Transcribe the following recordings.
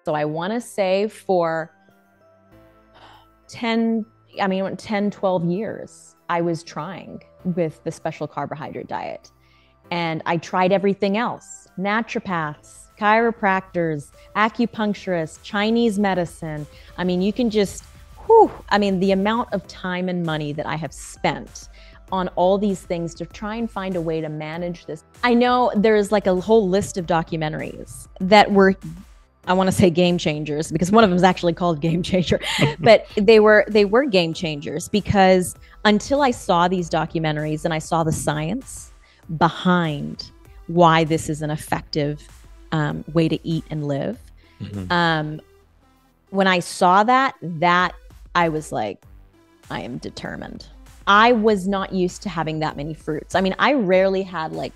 So I want to say for 10, 12 years, I was trying with the special carbohydrate diet. And I tried everything else: naturopaths, chiropractors, acupuncturists, Chinese medicine. I mean, you can just, the amount of time and money that I have spent on all these things to try and find a way to manage this. I know there's like a whole list of documentaries that were, I want to say game changers, because one of them is actually called Game Changer, but they were game changers, because until I saw these documentaries and I saw the science behind why this is an effective way to eat and live. When I saw that I was like, I am determined. I was not used to having that many fruits. I mean, I rarely had like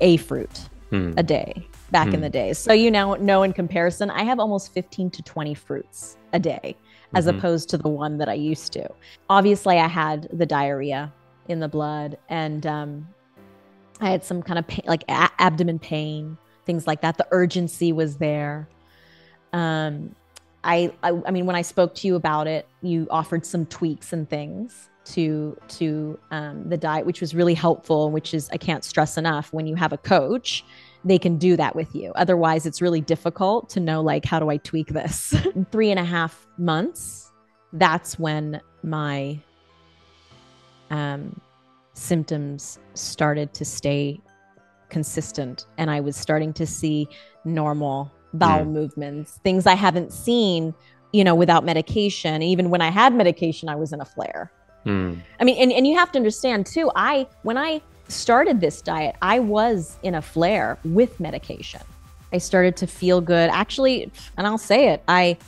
a fruit a day back in the day. So you now know, in comparison, I have almost 15 to 20 fruits a day, as opposed to the one that I used to. Obviously, I had the diarrhea in the blood, and I had some kind of pain, like abdomen pain, things like that. The urgency was there. I mean, when I spoke to you about it, you offered some tweaks and things to the diet, which was really helpful, which is, I can't stress enough, when you have a coach, they can do that with you. Otherwise, it's really difficult to know, like, how do I tweak this? 3.5 months, that's when my symptoms started to stay consistent, and I was starting to see normal bowel movements, things I haven't seen, without medication. Even when I had medication, I was in a flare. I mean, and you have to understand too, when I started this diet, I was in a flare with medication. I started to feel good. Actually, and I'll say it,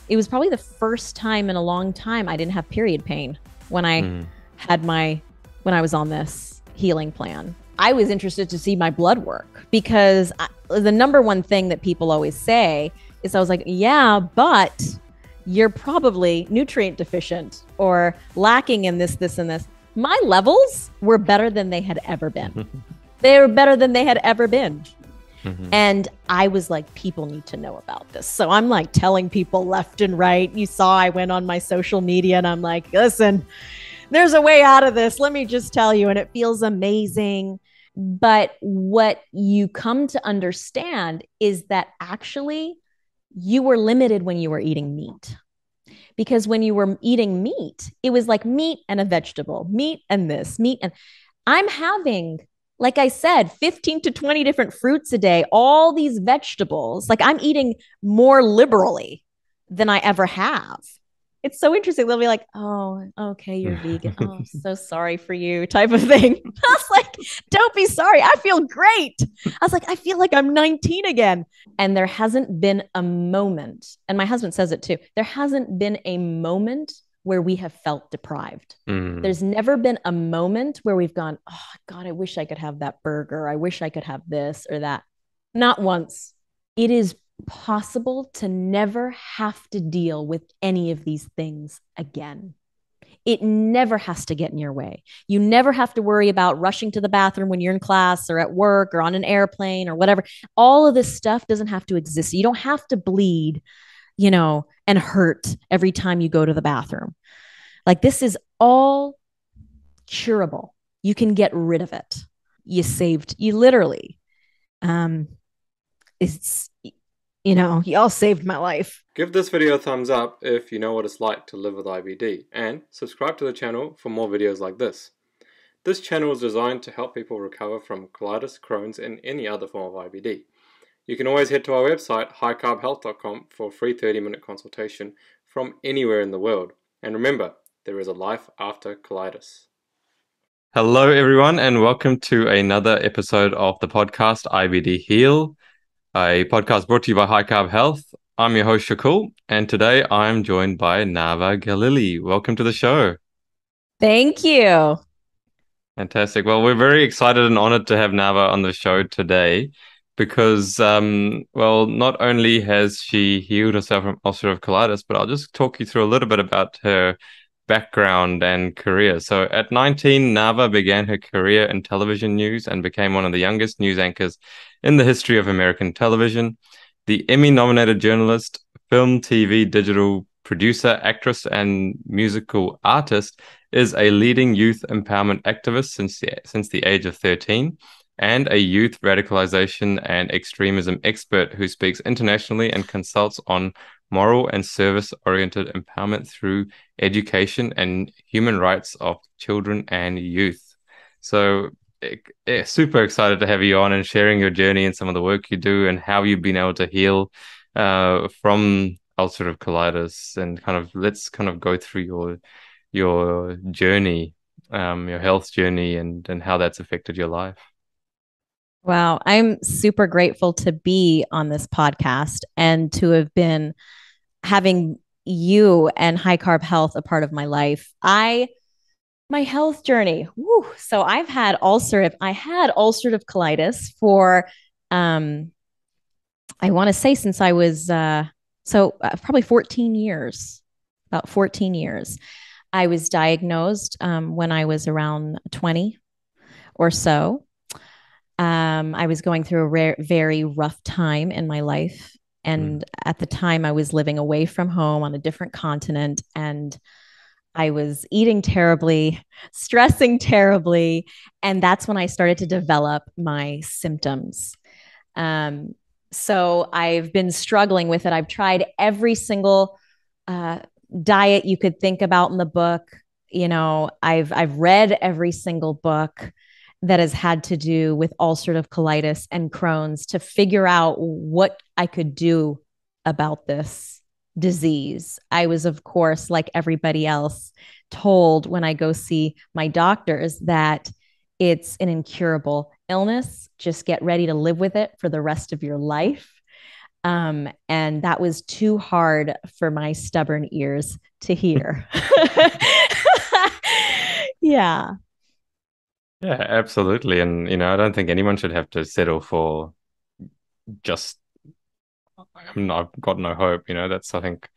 it was probably the first time in a long time I didn't have period pain when I when I was on this healing plan. I was interested to see my blood work, because the number one thing that people always say is, I was like, yeah, but you're probably nutrient deficient or lacking in this, and this. My levels were better than they had ever been. They were better than they had ever been. And I was like, people need to know about this. So I'm like telling people left and right. You saw I went on my social media and I'm like, listen, there's a way out of this. Let me just tell you. And it feels amazing. But what you come to understand is that actually you were limited when you were eating meat. Because when you were eating meat, it was like meat and a vegetable, meat and this, meat. And I'm having, like I said, 15 to 20 different fruits a day, all these vegetables. Like, I'm eating more liberally than I ever have. It's so interesting. They'll be like, oh, okay, you're vegan. Oh, I'm so sorry for you, type of thing. I was like, don't be sorry. I feel great. I was like, I feel like I'm 19 again. And there hasn't been a moment, and my husband says it too, there hasn't been a moment where we have felt deprived. There's never been a moment where we've gone, oh, God, I wish I could have that burger. I wish I could have this or that. Not once. It is possible to never have to deal with any of these things again. It never has to get in your way. You never have to worry about rushing to the bathroom when you're in class or at work or on an airplane or whatever. All of this stuff doesn't have to exist. You don't have to bleed, and hurt every time you go to the bathroom. Like, this is all curable. You can get rid of it. You literally, you all saved my life. Give this video a thumbs up if you know what it's like to live with IBD, and subscribe to the channel for more videos like this. This channel is designed to help people recover from colitis, Crohn's, and any other form of IBD. You can always head to our website, highcarbhealth.com, for a free 30-minute consultation from anywhere in the world. And remember, there is a life after colitis. Hello everyone, and welcome to another episode of the podcast IBD Heal, a podcast brought to you by High Carb Health. I'm your host Shukul, and today I'm joined by Nava Ghalili. Welcome to the show. Thank you. Fantastic. Well, we're very excited and honored to have Nava on the show today because, not only has she healed herself from ulcerative colitis, but I'll just talk you through a little bit about her background and career. So at 19, Nava began her career in television news and became one of the youngest news anchors in the history of American television. The Emmy-nominated journalist film, TV, digital producer, actress, and musical artist, is a leading youth empowerment activist since the age of 13, and a youth radicalization and extremism expert who speaks internationally and consults on moral and service-oriented empowerment through education and human rights of children and youth. So, super excited to have you on and sharing your journey and some of the work you do and how you've been able to heal from ulcerative colitis, and let's go through your journey, your health journey, and how that's affected your life. Wow, I'm super grateful to be on this podcast and to have been having you and High Carb Health a part of my life. My health journey. Woo, so I had ulcerative colitis for I want to say since I was probably 14 years. About 14 years. I was diagnosed when I was around 20 or so. I was going through a very rough time in my life. And at the time, I was living away from home on a different continent. And I was eating terribly, stressing terribly. And that's when I started to develop my symptoms. So I've been struggling with it. I've tried every single diet you could think about in the book. I've read every single book that has had to do with ulcerative colitis and Crohn's to figure out what I could do about this disease. I was, of course, like everybody else, told when I go see my doctors that it's an incurable illness. Just get ready to live with it for the rest of your life. And that was too hard for my stubborn ears to hear. Yeah. Yeah, absolutely. And, I don't think anyone should have to settle for just, I've got no hope. That's, I think,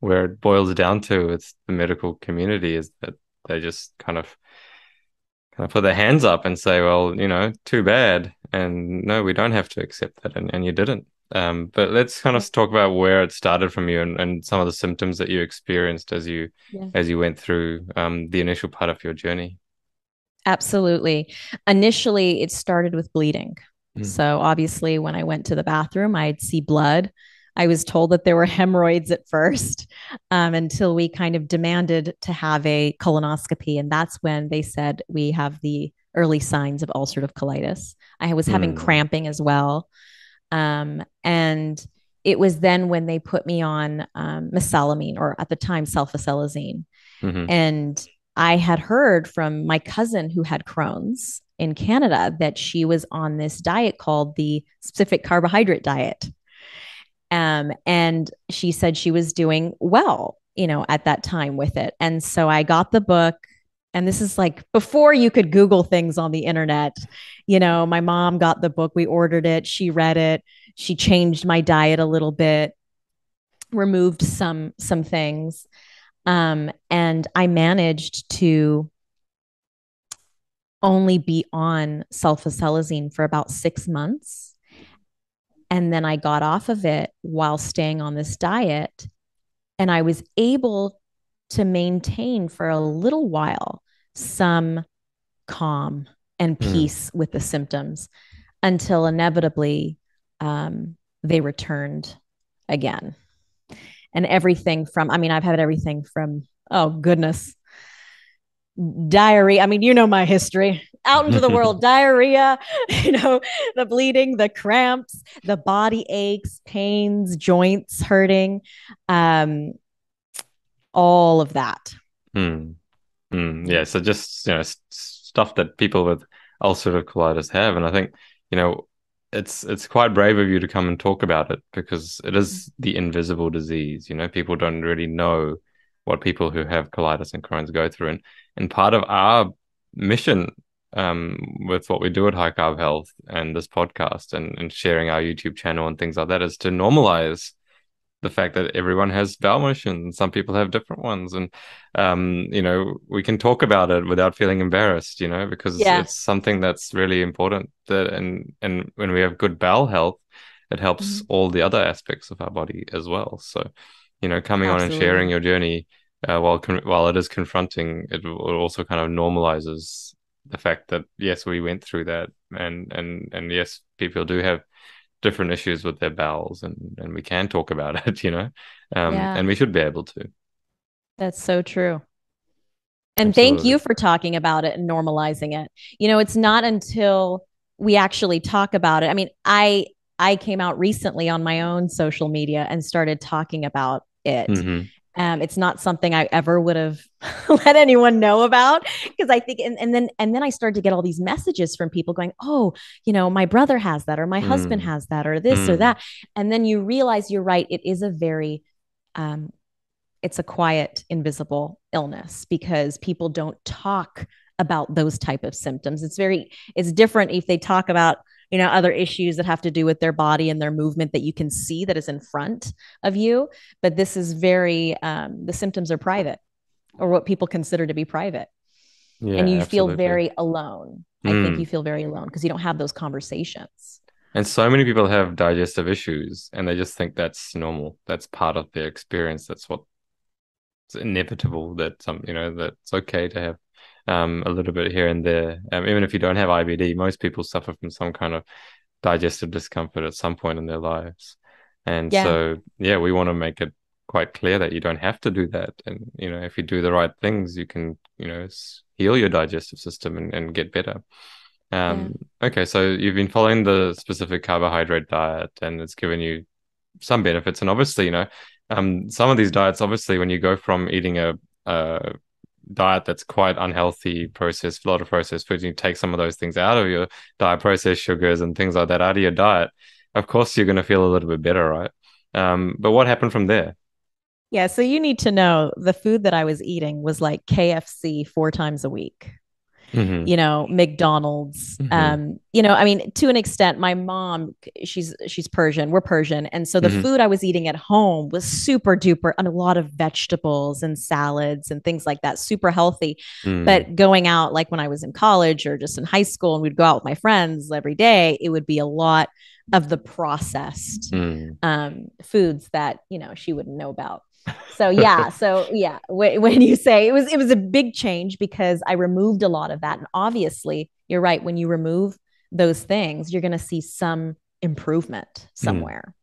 where it boils down to with the medical community, is that they just kind of put their hands up and say, well, too bad. And no, we don't have to accept that. And you didn't. But let's kind of talk about where it started from you, and some of the symptoms that you experienced as you went through the initial part of your journey. Absolutely. Initially, it started with bleeding. So obviously, when I went to the bathroom, I'd see blood. I was told that there were hemorrhoids at first, until we kind of demanded to have a colonoscopy. And that's when they said we have the early signs of ulcerative colitis. I was having cramping as well. And it was then when they put me on mesalamine, or at the time, sulfasalazine. And I had heard from my cousin who had Crohn's in Canada that she was on this diet called the specific carbohydrate diet. And she said she was doing well, at that time with it. And so I got the book, and this is like before you could Google things on the internet. My mom got the book, we ordered it, she read it, she changed my diet a little bit, removed some things. And I managed to only be on sulfasalazine for about 6 months. And then I got off of it while staying on this diet. And I was able to maintain for a little while some calm and peace with the symptoms, until inevitably they returned again. And everything from, I've had everything from, oh goodness, diarrhea. My history out into the world, diarrhea, the bleeding, the cramps, the body aches, pains, joints hurting, all of that. Yeah. So just, stuff that people with ulcerative colitis have. And I think, it's quite brave of you to come and talk about it, because it is the invisible disease. People don't really know what people who have colitis and Crohn's go through. And part of our mission with what we do at High Carb Health and this podcast, and sharing our YouTube channel and things like that, is to normalize the fact that everyone has bowel motion. Some people have different ones. And, we can talk about it without feeling embarrassed, because it's something that's really important. And when we have good bowel health, it helps all the other aspects of our body as well. So, coming on and sharing Absolutely. your journey, while it is confronting, it also kind of normalizes the fact that yes, we went through that, and yes, people do have different issues with their bowels, and we can talk about it, Yeah, and we should be able to. that's so true. And thank Absolutely. you for talking about it and normalizing it. It's not until we actually talk about it. I mean, I came out recently on my own social media and started talking about it. Hmm. It's not something I ever would have let anyone know about, because I think, and then I started to get all these messages from people going, "Oh, my brother has that, or my husband Mm. has that, or this or Mm. that," and then you realize you're right. It is a very um, it's a quiet, invisible illness because people don't talk about those type of symptoms. It's different if they talk about, other issues that have to do with their body and their movement that you can see that is in front of you. But this is the symptoms are private, or what people consider to be private. And Yeah, you feel absolutely. very alone. I think you Mm. feel very alone because you don't have those conversations. And so many people have digestive issues and they just think that's normal. That's part of their experience. That's what's inevitable, that that's okay to have a little bit here and there. Even if you don't have IBD, most people suffer from some kind of digestive discomfort at some point in their lives. And Yeah. so, yeah, we want to make it quite clear that you don't have to do that. And, if you do the right things, you can, heal your digestive system and get better. Yeah. Okay, so you've been following the specific carbohydrate diet and it's given you some benefits. And obviously, some of these diets, obviously, when you go from eating a diet that's quite unhealthy, a lot of processed foods, and you take some of those things out of your diet, processed sugars and things like that out of your diet, of course, you're going to feel a little bit better, right? But what happened from there? Yeah. So you need to know the food that I was eating was like KFC 4 times a week. Hmm. McDonald's. Hmm. I mean, to an extent, my mom, she's Persian. We're Persian. And so the Hmm. food I was eating at home was super duper, and a lot of vegetables and salads and things like that, super healthy. Mm. But going out, like when I was in college or just in high school, and we'd go out with my friends every day, it would be a lot of the processed Mm. foods that, she wouldn't know about. So yeah, when you say it was a big change because I removed a lot of that, and obviously you're right, when you remove those things you're going to see some improvement Mm. somewhere.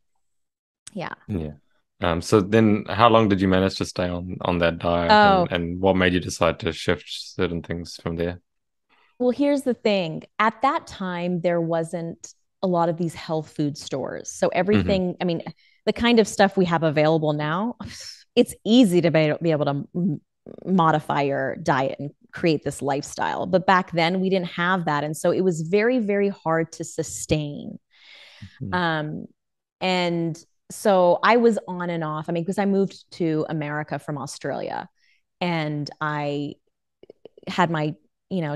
Yeah. Yeah. So then how long did you manage to stay on that diet, and Oh, what made you decide to shift certain things from there? well, here's the thing. At that time there wasn't a lot of these health food stores, so Hmm. everything, I mean, the kind of stuff we have available now, it's easy to be able to modify your diet and create this lifestyle. But back then we didn't have that. And so it was very, very hard to sustain. Um, and so I was on and off. I mean, because I moved to America from Australia and I had my,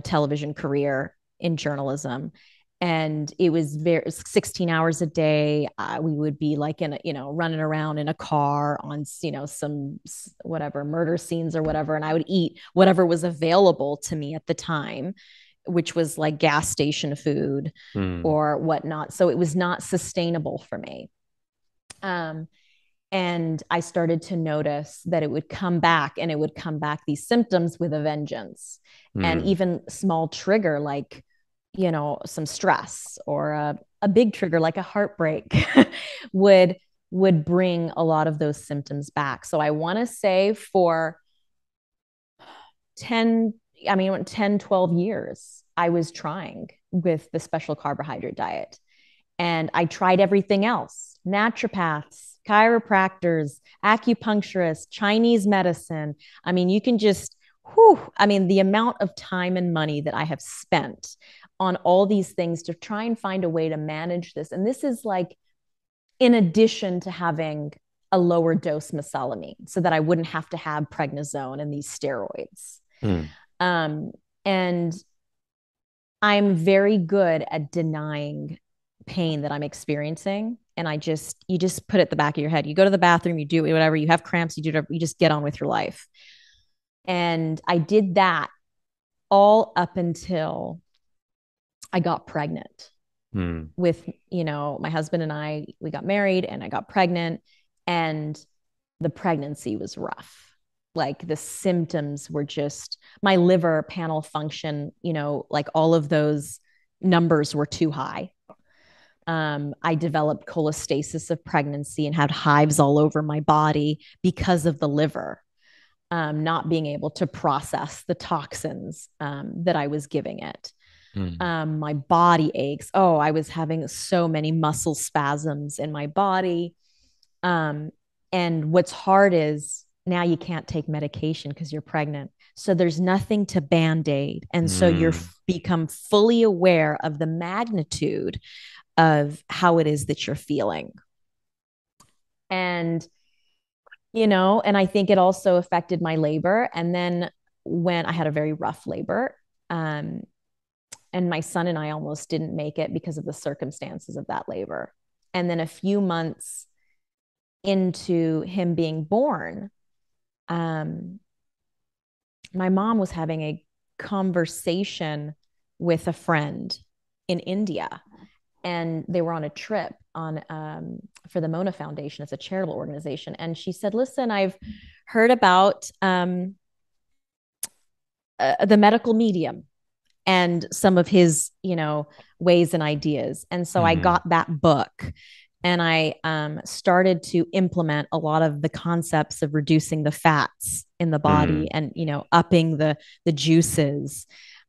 television career in journalism. And it was 16 hours a day. We would be like running around in a car on, some whatever murder scenes or whatever. And I would eat whatever was available to me at the time, which was like gas station food Mm. or whatnot. So it was not sustainable for me. Um, and I started to notice that it would come back, and it would come back, these symptoms, with a vengeance. And Mm. even small trigger, like, some stress, or a big trigger, like a heartbreak, would would bring a lot of those symptoms back. So I want to say for 10, I mean, 10, 12 years, I was trying with the special carbohydrate diet. And I tried everything else: naturopaths, chiropractors, acupuncturists, Chinese medicine. I mean, you can just, I mean, the amount of time and money that I have spent on all these things to try and find a way to manage this. And this is like, in addition to having a lower dose mesalamine so that I wouldn't have to have prednisone and these steroids. Mm. Um, and I'm very good at denying pain that I'm experiencing. And you just put it at the back of your head. You go to the bathroom, you do whatever, you have cramps, you do whatever, you just get on with your life. And I did that all up until I got pregnant. with, my husband and we got married and I got pregnant, and the pregnancy was rough. Like the symptoms were just, my liver panel function, like all of those numbers were too high. I developed cholestasis of pregnancy and had hives all over my body because of the liver not being able to process the toxins that I was giving it. My body aches. Oh, I was having so many muscle spasms in my body. And what's hard is now you can't take medication because you're pregnant. So there's nothing to band-aid. And so you're become fully aware of the magnitude of how it is that you're feeling. And, and I think it also affected my labor. And then when I had a very rough labor, and my son and I almost didn't make it because of the circumstances of that labor. And then a few months into him being born, my mom was having a conversation with a friend in India, and they were on a trip for the Mona Foundation. It's a charitable organization. And she said, listen, I've heard about the medical medium and some of his, ways and ideas. And so I got that book, and I started to implement a lot of the concepts of reducing the fats in the body and, upping the juices.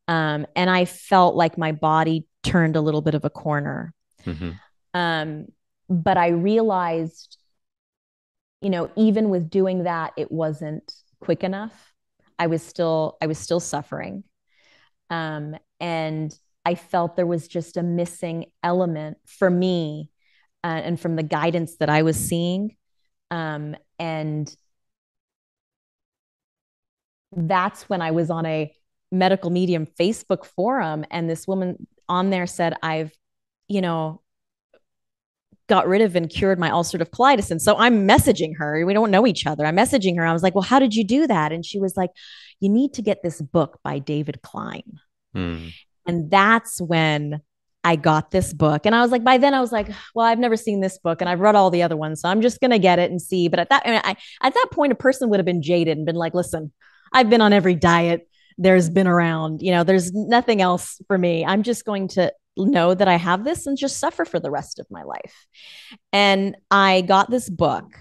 And I felt like my body turned a little bit of a corner. But I realized, even with doing that, it wasn't quick enough. I was still suffering. And I felt there was just a missing element for me, and from the guidance that I was seeing. And that's when I was on a medical medium Facebook forum, and this woman on there said, I've, got rid of and cured my ulcerative colitis. And so I'm messaging her. We don't know each other. I'm messaging her. I was like, well, how did you do that? And she was like, you need to get this book by David Klein. And that's when I got this book. And I was like, by then I was like, well, I've never seen this book and I've read all the other ones, so I'm just going to get it and see. But at that point, a person would have been jaded and been like, listen, I've been on every diet there's been around, there's nothing else for me. I'm just going to know that I have this and just suffer for the rest of my life. And I got this book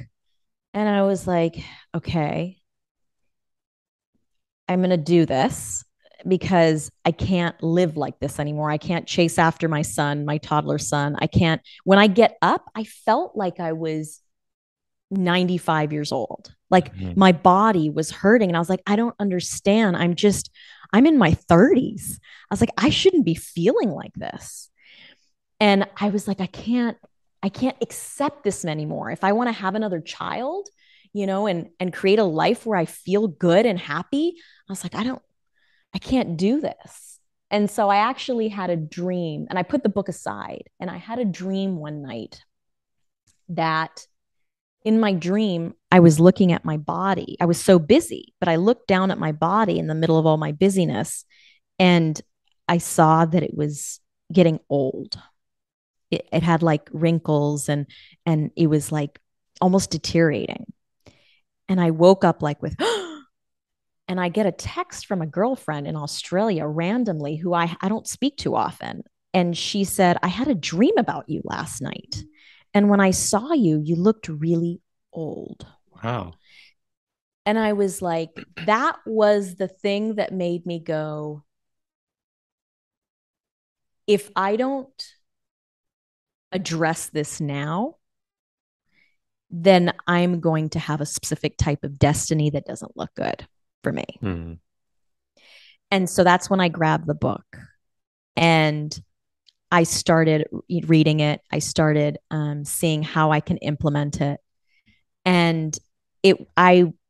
and I was like, okay, I'm going to do this because I can't live like this anymore. I can't chase after my son, my toddler son. I can't. When I get up, I felt like I was 95 years old. Like my body was hurting. And I was like, I don't understand. I'm in my 30s. I was like, I shouldn't be feeling like this. And I was like, I can't accept this anymore. If I want to have another child, and create a life where I feel good and happy, I was like, I can't do this. And so I actually had a dream, and I put the book aside, and I had a dream one night that in my dream, I was looking at my body. I was so busy, but I looked down at my body in the middle of all my busyness, and I saw that it was getting old. It had like wrinkles and it was like almost deteriorating. And I woke up like with, and I get a text from a girlfriend in Australia randomly who I don't speak to often. And she said, I had a dream about you last night. And when I saw you, you looked really old. Wow. And I was like, that was the thing that made me go, if I don't address this now, then I'm going to have a specific type of destiny that doesn't look good for me. And so that's when I grabbed the book and I started reading it. I started seeing how I can implement it. And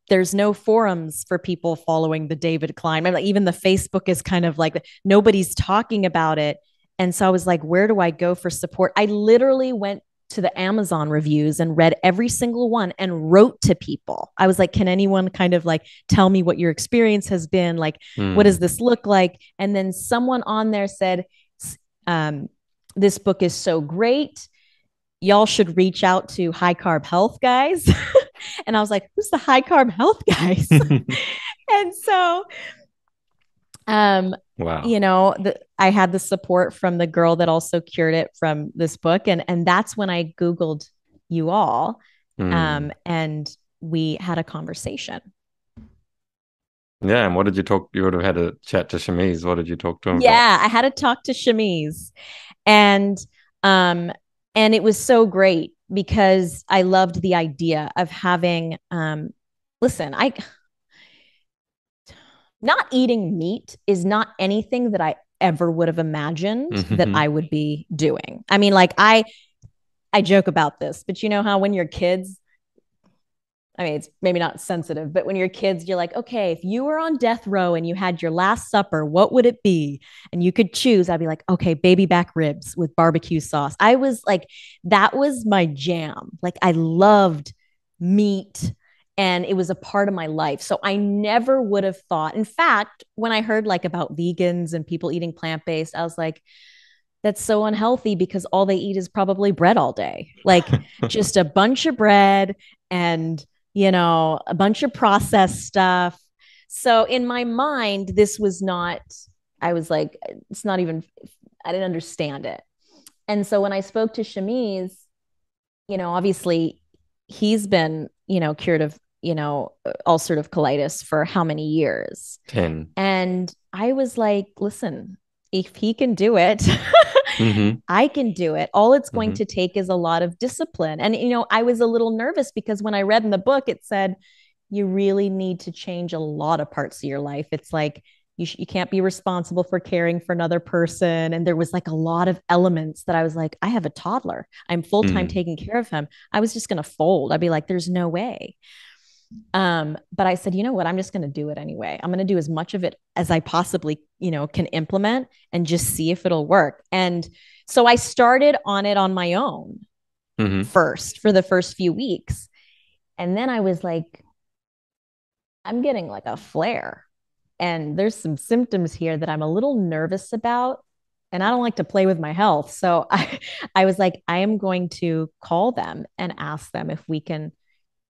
there's no forums for people following the David Klein. Like even the Facebook is kind of like nobody's talking about it. And so I was like, where do I go for support? I literally went to the Amazon reviews and read every single one and wrote to people. I was like, can anyone kind of like tell me what your experience has been? Like, what does this look like? And then someone on there said, this book is so great. Y'all should reach out to High Carb Health guys. And I was like, who's the High Carb Health guys? And so, Wow. I had the support from the girl that also cured it from this book. And that's when I Googled you all. And we had a conversation. Yeah, and what did you talk? You would have had a chat to Shamiz. What did you talk to him about? Yeah, I had to talk to Shamiz. And and it was so great because I loved the idea of having listen, I not eating meat is not anything that I ever would have imagined that I would be doing. I mean, like I joke about this, but you know how when you're kids, I mean, it's maybe not sensitive, but when you're kids, you're like, okay, if you were on death row and you had your last supper, what would it be? And you could choose. I'd be like, okay, baby back ribs with barbecue sauce. I was like, that was my jam. Like, I loved meat and it was a part of my life. So I never would have thought. In fact, when I heard like about vegans and people eating plant-based, I was like, that's so unhealthy because all they eat is probably bread all day. Like just a bunch of bread and a bunch of processed stuff. So in my mind, this was not, I was like, it's not even, I didn't understand it. And so when I spoke to Shamiz, obviously he's been, cured of, ulcerative colitis for how many years? 10. And I was like, listen, if he can do it, I can do it. All it's going to take is a lot of discipline. And, I was a little nervous because when I read in the book, it said, you really need to change a lot of parts of your life. It's like, you can't be responsible for caring for another person. And there was like a lot of elements that I was like, I have a toddler. I'm full-time taking care of him. I was just going to fold. I'd be like, there's no way. But I said, you know what? I'm just going to do it anyway. I'm going to do as much of it as I possibly, can implement and just see if it'll work. And so I started on it on my own first for the first few weeks. And then I was like, I'm getting like a flare. And there's some symptoms here that I'm a little nervous about. And I don't like to play with my health. So I was like, I am going to call them and ask them if we can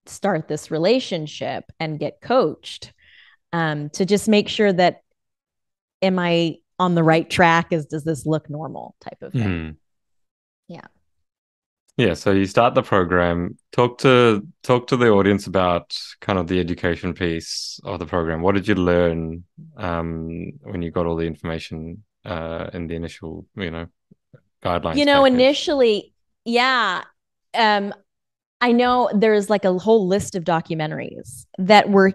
start this relationship and get coached to just make sure that am I on the right track? Does this look normal type of thing? Yeah, so you start the program. Talk to the audience about kind of the education piece of the program. What did you learn when you got all the information in the initial, guidelines package? Initially, yeah. I know there's like a whole list of documentaries that were,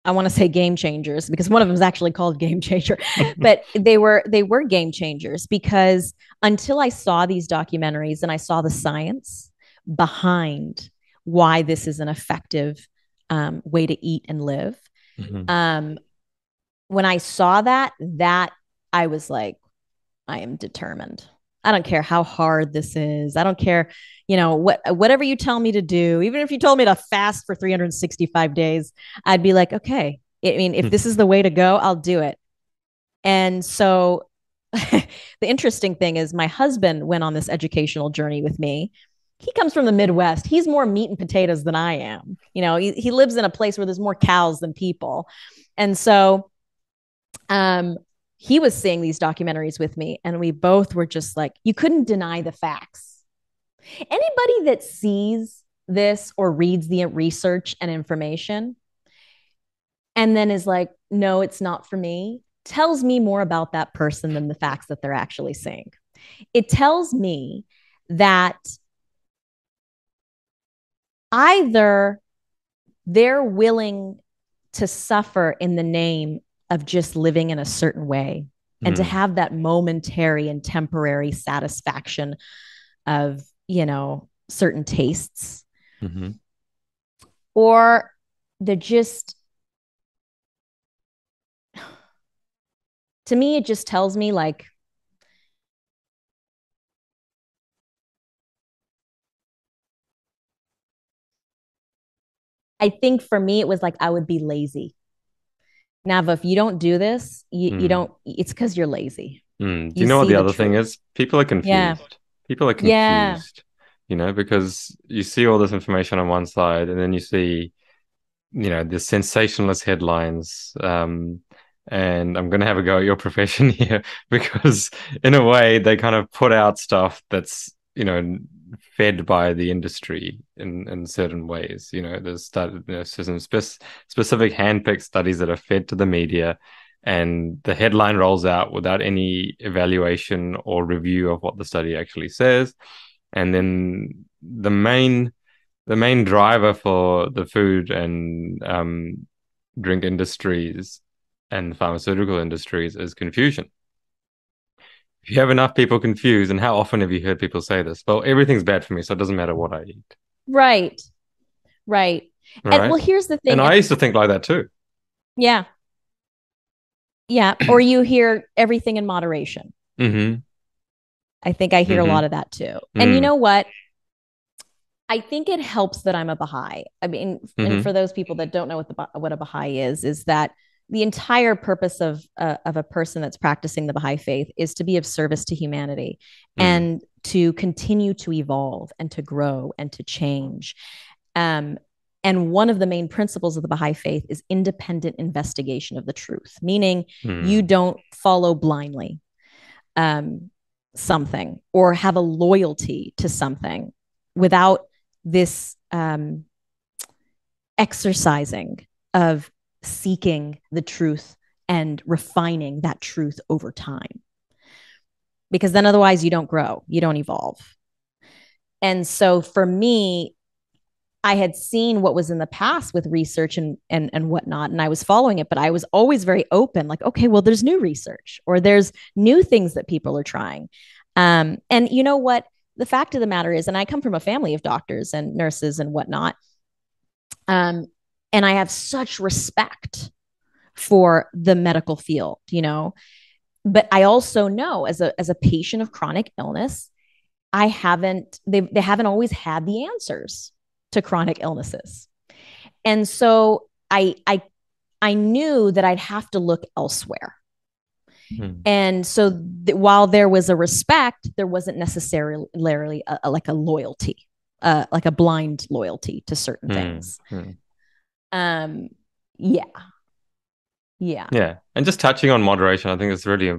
I want to say game changers because one of them is actually called Game Changer, but they were game changers because until I saw these documentaries and I saw the science behind why this is an effective way to eat and live, when I saw that I was like, I am determined. I don't care how hard this is. I don't care, whatever you tell me to do, even if you told me to fast for 365 days, I'd be like, okay, I mean, if this is the way to go, I'll do it. And so the interesting thing is my husband went on this educational journey with me. He comes from the Midwest. He's more meat and potatoes than I am. He lives in a place where there's more cows than people. And so, he was seeing these documentaries with me and we both were just like, you couldn't deny the facts. Anybody that sees this or reads the research and information and then is like, no, it's not for me, tells me more about that person than the facts that they're actually seeing. It tells me that either they're willing to suffer in the name of just living in a certain way and to have that momentary and temporary satisfaction of, certain tastes. Or they're just, to me, it just tells me like, I think for me, it was like, I would be lazy. Nava, if you don't do this, you don't, it's because you're lazy. Do you You know what see the the other thing truth. is? People are Yeah. confused. People are Yeah. confused, because you see all this information on one side and then you see, the sensationalist headlines. And I'm going to have a go at your profession here because, in a way, they kind of put out stuff that's, fed by the industry in certain ways. There's some specific handpicked studies that are fed to the media, and the headline rolls out without any evaluation or review of what the study actually says. And then the main driver for the food and drink industries and pharmaceutical industries is confusion. If you have enough people confused, and how often have you heard people say this? Well, everything's bad for me, so it doesn't matter what I eat. Right. Right. And Right? well, here's the And thing. I And used to think like that too. yeah. Yeah. Or you hear everything in moderation. Mm-hmm. I think I hear a Mm-hmm. lot of that too. And you Mm. know what? I think it helps that I'm a Baha'i. I mean, and Mm-hmm. for those people that don't know what a Baha'i is that the entire purpose of a person that's practicing the Baha'i faith is to be of service to humanity Mm. and to continue to evolve and to grow and to change. Um, and one of the main principles of the Baha'i faith is independent investigation of the truth, meaning you Mm. don't follow blindly um, something or have a loyalty to something without this exercising of seeking the truth and refining that truth over time. Because then otherwise you don't grow, you don't evolve. And so for me, I had seen what was in the past with research and whatnot, and I was following it, but I was always very open, like, okay, well, there's new research or there's new things that people are trying. And you know what? The fact of the matter is, and I come from a family of doctors and nurses and whatnot, um, and I have such respect for the medical field, But I also know as a patient of chronic illness, they haven't always had the answers to chronic illnesses. And so I knew that I'd have to look elsewhere. Mm. And so while there was a respect, there wasn't necessarily like a loyalty, like a blind loyalty to certain Mm. things. Mm. Um, yeah, yeah, Yeah, and just touching on moderation, I think it's really a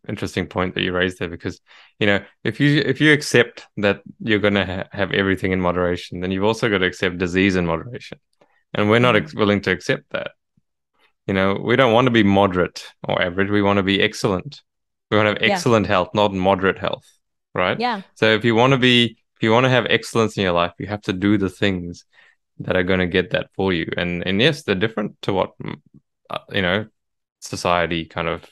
interesting point that you raised there because if you accept that you're going to have everything in moderation, then you've also got to accept disease in moderation, and we're not mm, willing to accept that. We don't want to be moderate or average. We want to be excellent. We want to have yeah, excellent health, not moderate health, right? yeah, So if you want to have excellence in your life, you have to do the things that are going to get that for you. And yes, they're different to what society kind of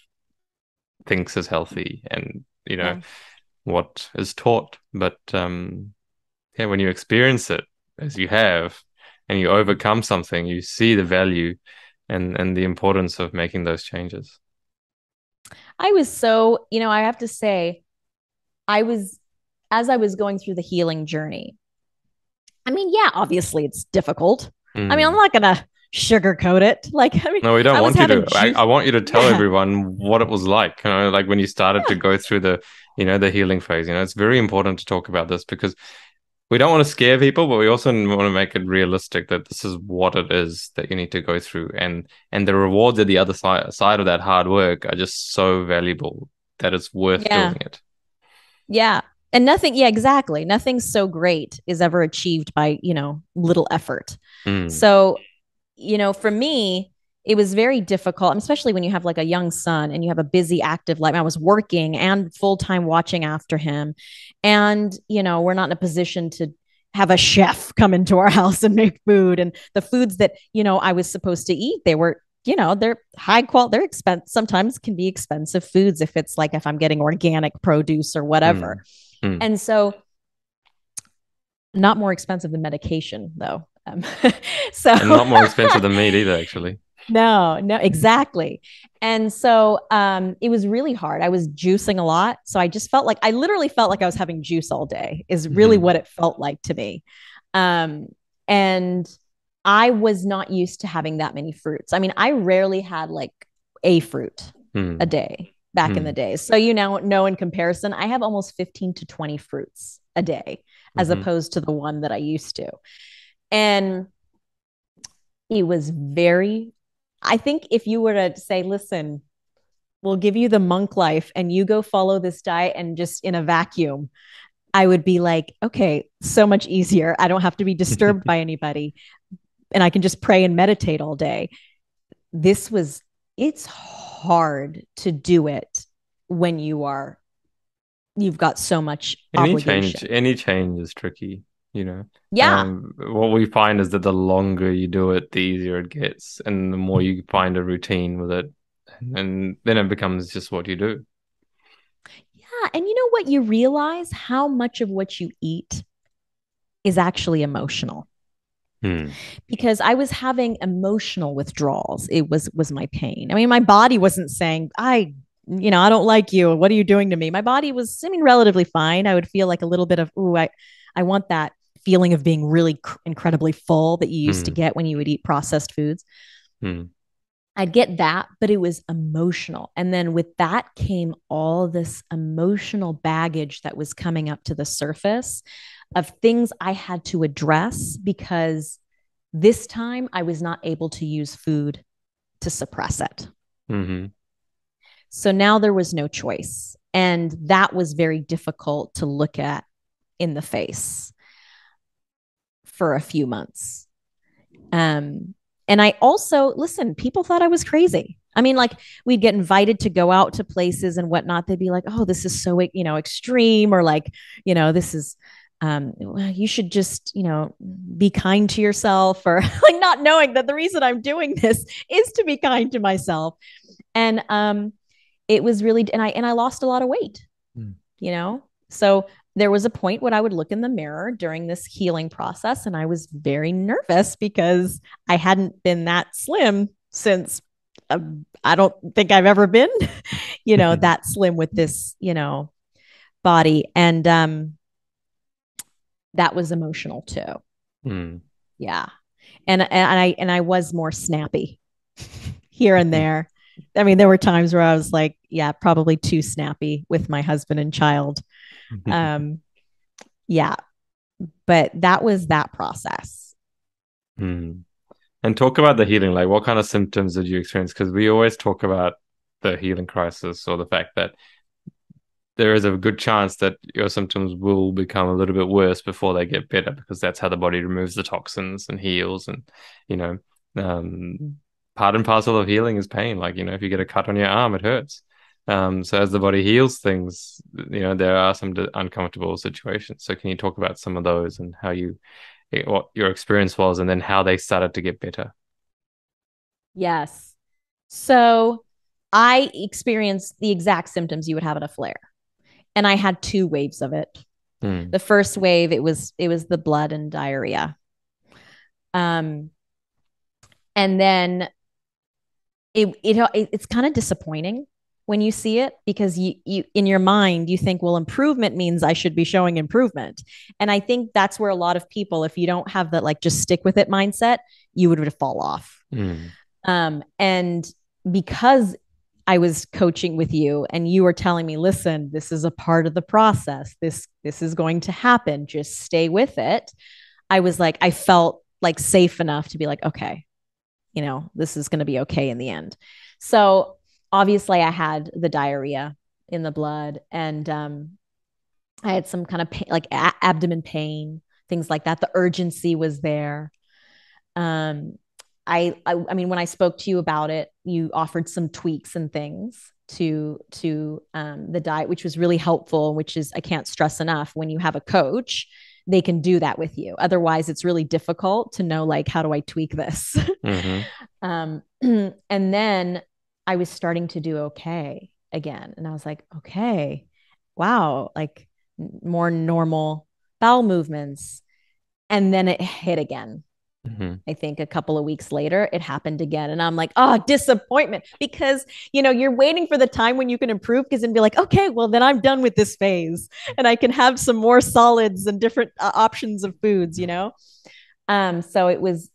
thinks is healthy and yeah. what is taught. But yeah, when you experience it as you have and you overcome something, you see the value and the importance of making those changes. I was so, I have to say, I was, as I was going through the healing journey, I mean, yeah, obviously it's difficult. I mean, I'm Mm. not going to sugarcoat it. Like, I mean, No, we don't I was want you having to. I juice. want you to tell Yeah. everyone what it was like, like when you started to Yeah. go through the healing phase. It's very important to talk about this because we don't want to scare people, but we also want to make it realistic that this is what it is that you need to go through, and the rewards at the other side of that hard work are just so valuable that it's worth Yeah. doing it. Yeah. And nothing, yeah, exactly. Nothing so great is ever achieved by, little effort. Mm. So, for me, it was very difficult, especially when you have like a young son and you have a busy, active life. I was working and full time watching after him. And, we're not in a position to have a chef come into our house and make food. And the foods that, I was supposed to eat, they're high quality, they're expensive, sometimes can be expensive foods if I'm getting organic produce or whatever. Mm. Mm. And so, not more expensive than medication, though. So And not more expensive than meat either, actually. no, no, exactly. And so it was really hard. I was juicing a lot. So I literally felt like I was having juice all day, is really Mm. what it felt like to me. Um, and I was not used to having that many fruits. I mean, I rarely had like a fruit a Mm. day. back in the day. So you now know, in comparison, I have almost 15 to 20 fruits a day as opposed to the one that I used to. And it was I think if you were to say, listen, we'll give you the monk life and you go follow this diet and just in a vacuum, I would be like, okay, so much easier. I don't have to be disturbed by anybody and I can just pray and meditate all day. It's hard to do it when you've got so much obligation. Any change is tricky, you know. Yeah. What we find is that the longer you do it, the easier it gets, and the more you find a routine with it, and then it becomes just what you do. Yeah. And you know what? You realize how much of what you eat is actually emotional. Because I was having emotional withdrawals. It was my pain. I mean, my body wasn't saying, I don't like you. What are you doing to me? My body was, relatively fine. I would feel like a little bit of, I want that feeling of being really incredibly full that you used to get when you would eat processed foods. I'd get that, but it was emotional. And then with that came all this emotional baggage that was coming up to the surface of things I had to address, because this time I was not able to use food to suppress it. So now there was no choice. And that was very difficult to look at in the face for a few months. And I also, listen, people thought I was crazy. I mean, like, we'd get invited to go out to places and whatnot. They'd be like, oh, this is so, extreme, or like, this is, you should just, be kind to yourself, or like not knowing that the reason I'm doing this is to be kind to myself. And it was really, and I lost a lot of weight, so there was a point when I would look in the mirror during this healing process, and I was very nervous because I hadn't been that slim since I don't think I've ever been, that slim with this, body. And that was emotional too. Yeah. And I was more snappy here and there. I mean, there were times where I was like, yeah, probably too snappy with my husband and child. Yeah. But that was that process. And talk about the healing. Like, what kind of symptoms did you experience? Because we always talk about the healing crisis, or the fact that there is a good chance that your symptoms will become a little bit worse before they get better, because that's how the body removes the toxins and heals. And, part and parcel of healing is pain. Like, if you get a cut on your arm, it hurts. So as the body heals things, there are some uncomfortable situations. So can you talk about some of those and what your experience was, and then how they started to get better? Yes. So I experienced the exact symptoms you would have at a flare. And I had 2 waves of it. The first wave, it was the blood and diarrhea. And then it's kind of disappointing when you see it, because you in your mind, you think, well, improvement means I should be showing improvement. And I think that's where a lot of people, if you don't have that, like, just stick with it mindset, you would fall off. And because I was coaching with you and you were telling me, listen, this is a part of the process. This is going to happen. Just stay with it. I was like, I felt like safe enough to be like, okay, this is going to be okay in the end. So obviously I had the diarrhea in the blood, and I had some kind of pain, like abdomen pain, things like that. The urgency was there. I mean, when I spoke to you about it, you offered some tweaks and things to the diet, which was really helpful, which is, I can't stress enough, when you have a coach, they can do that with you. Otherwise, it's really difficult to know, like, how do I tweak this? And then I was starting to do okay again. And I was like, okay, wow, like more normal bowel movements. And then it hit again. I think a couple of weeks later, it happened again. And I'm like, oh, disappointment, because, you're waiting for the time when you can improve, because then be like, okay, well, then I'm done with this phase and I can have some more solids and different options of foods, So it was,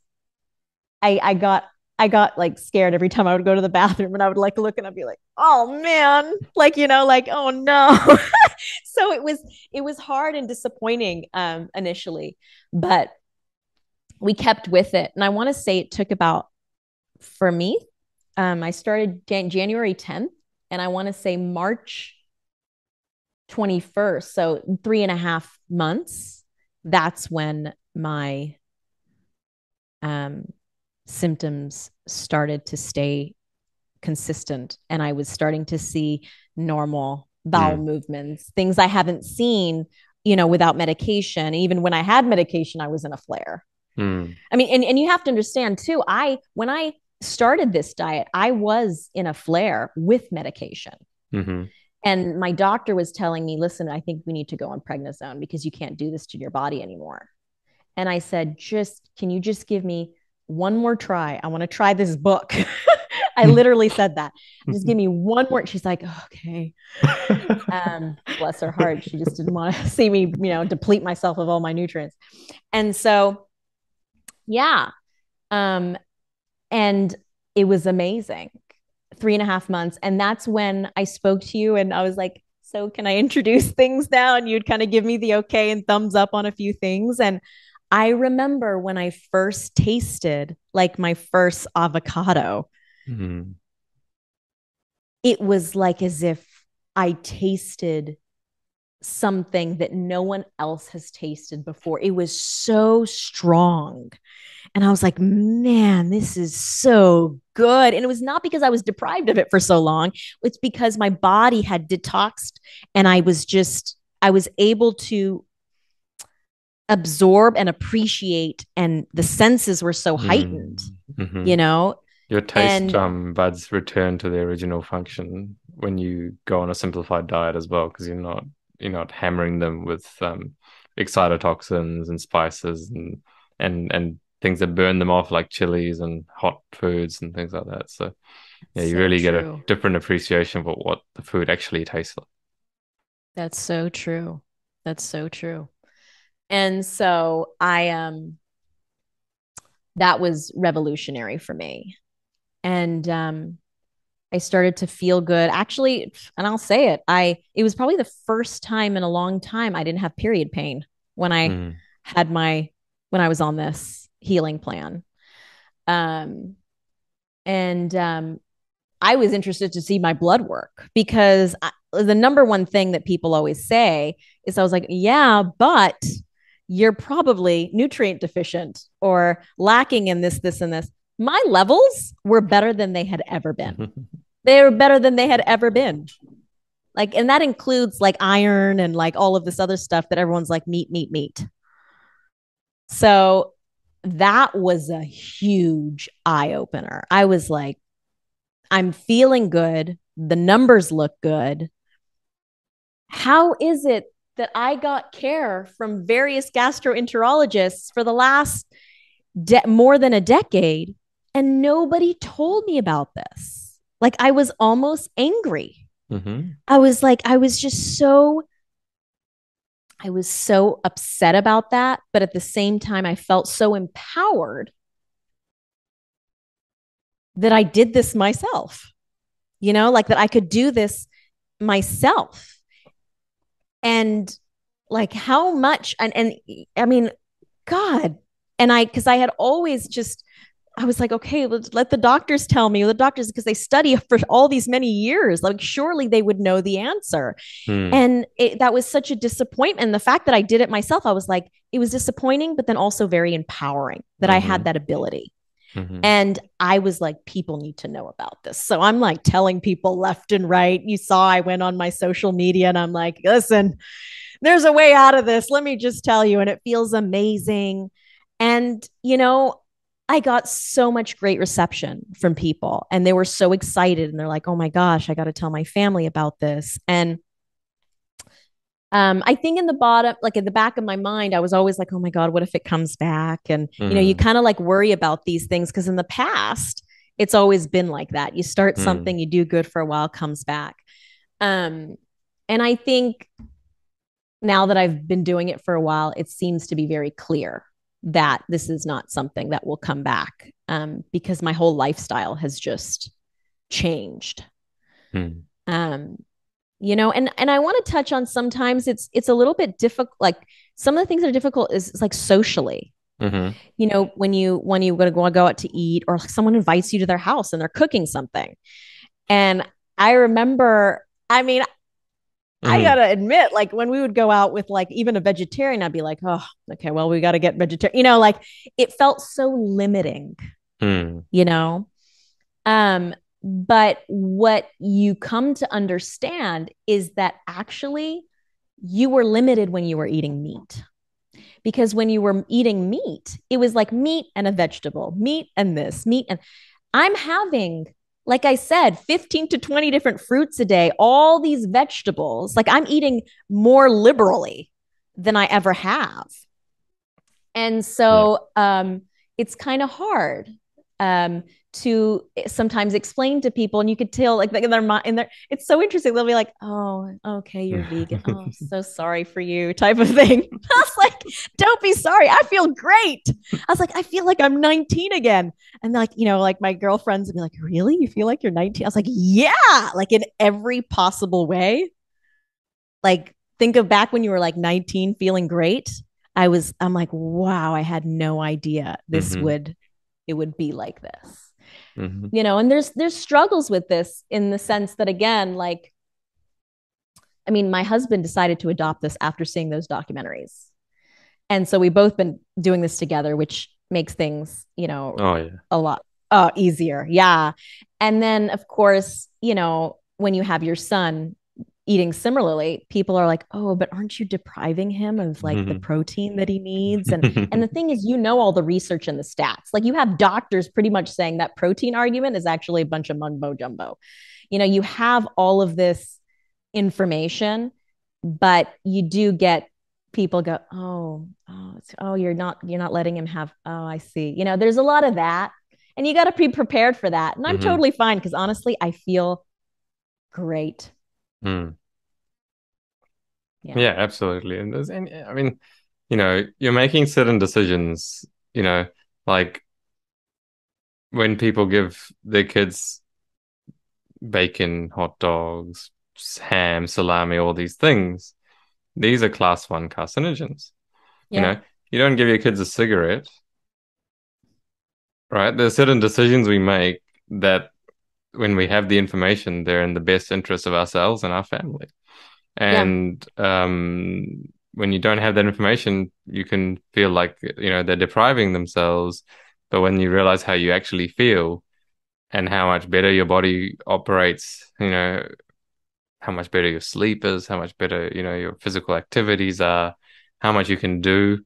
I I got like scared every time I would go to the bathroom, and I would like look and I'd be like, oh man, like, like, oh no. So it was hard and disappointing initially, but we kept with it. And I want to say it took about, for me, I started January 10th, and I want to say March 21st. So 3.5 months. That's when my symptoms started to stay consistent, and I was starting to see normal bowel movements, things I haven't seen, without medication. Even when I had medication, I was in a flare. I mean, and you have to understand too, when I started this diet, I was in a flare with medication. And my doctor was telling me, listen, I think we need to go on prednisone because you can't do this to your body anymore. And I said, can you just give me one more try? I want to try this book. I literally said that. Just give me one more. She's like, okay. Bless her heart. She just didn't want to see me, deplete myself of all my nutrients. And so, yeah. And it was amazing. 3.5 months. And that's when I spoke to you, and I was like, so can I introduce things now? And you'd kind of give me the okay and thumbs up on a few things. And I remember when I first tasted like my first avocado, it was like as if I tasted something that no one else has tasted before. It was so strong. And I was like, man, this is so good. And it was not because I was deprived of it for so long. It's because my body had detoxed, and I was able to absorb and appreciate, and the senses were so heightened, Your taste buds return to their original function when you go on a simplified diet as well, because you're not hammering them with excitotoxins and spices and things that burn them off, like chilies and hot foods and things like that. So yeah, you really get a different appreciation for what the food actually tastes like. That's so true. That's so true. And so that was revolutionary for me. And I started to feel good. Actually, and I'll say it, it was probably the first time in a long time I didn't have period pain when I was on this healing plan. And I was interested to see my blood work, because the number one thing that people always say is, I was like, yeah, but you're probably nutrient deficient or lacking in this, this, and this. My levels were better than they had ever been. They were better than they had ever been. Like, and that includes like iron and like all of this other stuff that everyone's like, meat. So that was a huge eye opener. I was like, I'm feeling good. The numbers look good. How is it that I got care from various gastroenterologists for the last more than a decade, and nobody told me about this? Like, I was almost angry. I was so upset about that. But at the same time, I felt so empowered that I did this myself, like that I could do this myself. And like how much, and I mean, God, because I had always I was like, okay, let the doctors tell me, because they study for all these many years, like surely they would know the answer. And that was such a disappointment. And the fact that I did it myself, I was like, it was disappointing, but then also very empowering that I had that ability. And I was like, people need to know about this. So I'm like telling people left and right. You saw I went on my social media, and I'm like, listen, there's a way out of this. Let me just tell you. And it feels amazing. And, I got so much great reception from people, and they were so excited, and they're like, oh my gosh, I got to tell my family about this. And I think in the back of my mind, I was always like, oh my God, what if it comes back? And, you kind of like worry about these things, because in the past, it's always been like that. You start something, you do good for a while, comes back. And I think now that I've been doing it for a while, it seems to be very clear that this is not something that will come back, because my whole lifestyle has just changed. Mm. And I want to touch on, sometimes it's a little bit difficult. Like, some of the things that are difficult is like socially. Mm-hmm. When you go out to eat, or someone invites you to their house and they're cooking something. And I remember, I mean, I Mm-hmm. gotta admit, like, when we would go out with like even a vegetarian, I'd be like, oh, okay, well, we got to get vegetarian. Like, it felt so limiting. Mm. You know, but what you come to understand is that actually you were limited when you were eating meat. Because when you were eating meat, it was like meat and a vegetable, meat and this, meat. And I'm having, like I said, 15 to 20 different fruits a day, all these vegetables. Like, I'm eating more liberally than I ever have. And Yeah. so it's kind of hard to sometimes explain to people, and you could tell, like, in their mind, it's so interesting. They'll be like, "Oh, okay, you're vegan. Oh, I'm so sorry for you," type of thing. I was like, "Don't be sorry. I feel great." I was like, "I feel like I'm 19 again." And like, like my girlfriends would be like, "Really? You feel like you're 19?" I was like, "Yeah," like in every possible way. Like, think of back when you were like 19 feeling great. I'm like, wow, I had no idea Mm-hmm. it would be like this. Mm-hmm. And there's struggles with this, in the sense that, again, like, I mean, my husband decided to adopt this after seeing those documentaries. And so we both been doing this together, which makes things, Oh yeah. a lot easier. Yeah. And then, of course, when you have your son eating similarly, people are like, "Oh, but aren't you depriving him of like the Mm-hmm. protein that he needs?" And the thing is, all the research and the stats. Like, you have doctors pretty much saying that protein argument is actually a bunch of mumbo jumbo. You have all of this information, but you do get people go, "Oh, you're not letting him have, oh, I see." There's a lot of that. And you got to be prepared for that. And I'm Mm-hmm. totally fine, because honestly, I feel great. Mm. Yeah. Yeah, absolutely. And I mean, you're making certain decisions, like when people give their kids bacon, hot dogs, ham, salami, all these things, these are class one carcinogens. You Yeah. know, you don't give your kids a cigarette, right? There's certain decisions we make that when we have the information, they're in the best interest of ourselves and our family. Yeah. And when you don't have that information, you can feel like, they're depriving themselves. But when you realize how you actually feel and how much better your body operates, how much better your sleep is, how much better, your physical activities are, how much you can do.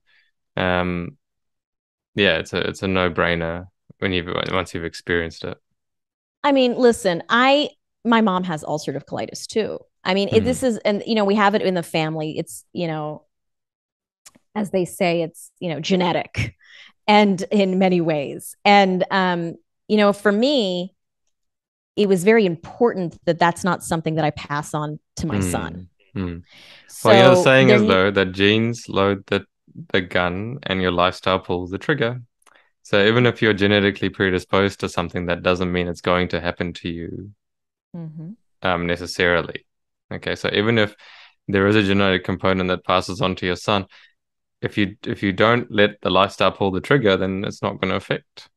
Um, yeah, it's a no-brainer once you've experienced it. I mean, listen, my mom has ulcerative colitis too. I mean, Mm, this is, and we have it in the family. It's, as they say, it's, genetic, and in many ways. And for me, it was very important that that's not something that I pass on to my son. mm, mm. Well, the So saying there is need, though that genes load the gun and your lifestyle pulls the trigger. So even if you're genetically predisposed to something, that doesn't mean it's going to happen to you Mhm. necessarily. Okay, so even if there is a genetic component that passes on to your son, if you don't let the lifestyle pull the trigger, then it's not going to affect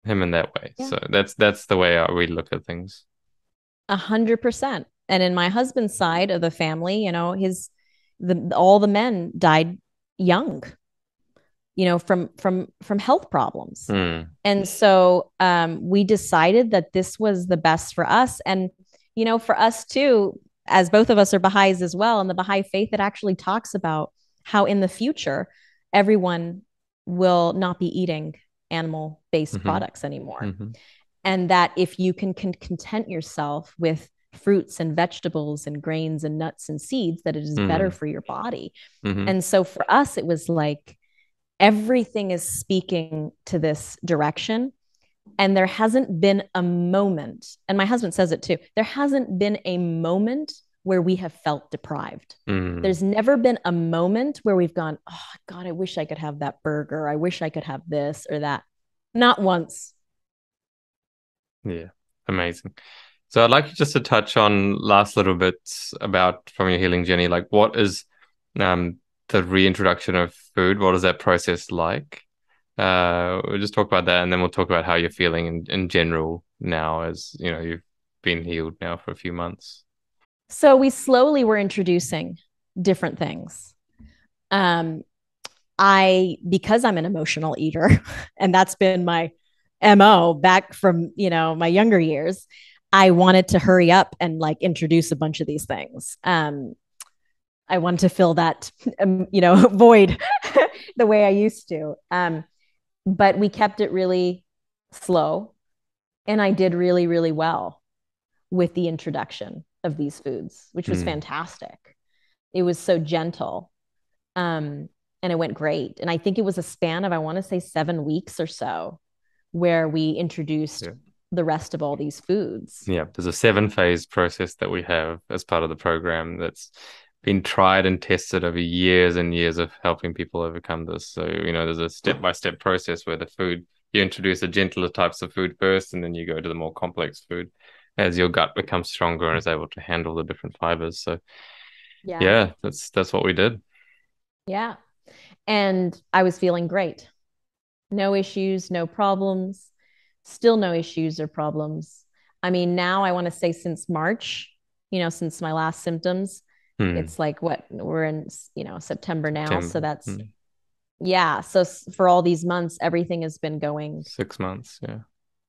him in that way. Yeah, So that's the way we look at things. 100%. And in my husband's side of the family, all the men died young, from health problems. Hmm. And so we decided that this was the best for us. And, for us too, as both of us are Baha'is as well, and the Baha'i faith, it actually talks about how in the future, everyone will not be eating animal based Mm-hmm. products anymore. Mm-hmm. And that if you can content yourself with fruits and vegetables and grains and nuts and seeds, that it is better Mm-hmm. for your body. Mm-hmm. And so for us, it was like, everything is speaking to this direction. And there hasn't been a moment, and my husband says it too, there hasn't been a moment where we have felt deprived. Mm. There's never been a moment where we've gone, oh God, I wish I could have that burger. I wish I could have this or that. Not once. Yeah, amazing. So I'd like you just to touch on last little bits about from your healing journey, like what is um the reintroduction of food? What is that process like? We'll just talk about that, and then we'll talk about how you're feeling in general now, as you know, you've been healed now for a few months. So we slowly were introducing different things. Because I'm an emotional eater, and that's been my MO back from, my younger years, I wanted to hurry up and like introduce a bunch of these things. I wanted to fill that, void the way I used to. But we kept it really slow, and I did really, really well with the introduction of these foods, which was fantastic. It was so gentle. And it went great. And I think it was a span of, I want to say 7 weeks or so, where we introduced the rest of all these foods. Yeah, there's a 7-phase process that we have as part of the program that's been tried and tested over years and years of helping people overcome this. So, there's a step-by-step process where you introduce the gentler types of food first, and then you go to the more complex food as your gut becomes stronger and is able to handle the different fibers. So, yeah, that's what we did. Yeah. And I was feeling great. No issues, no problems, still no issues or problems. I mean, now I want to say since March, since my last symptoms, it's like we're in, September now. So that's, So for all these months, everything has been going 6 months. Yeah.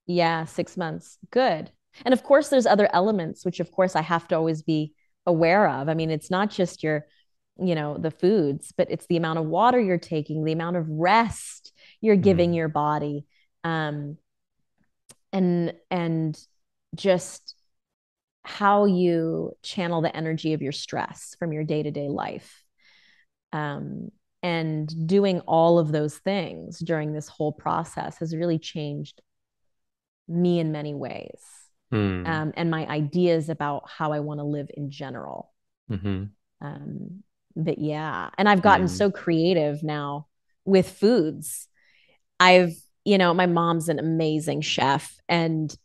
Yeah. 6 months. Good. And of course, there's other elements, which of course I have to always be aware of. I mean, it's not just the foods, but it's the amount of water you're taking, the amount of rest you're giving your body, and just how you channel the energy of your stress from your day-to-day life. And doing all of those things during this whole process has really changed me in many ways. And my ideas about how I want to live in general. But yeah, and I've gotten so creative now with foods. My mom's an amazing chef, and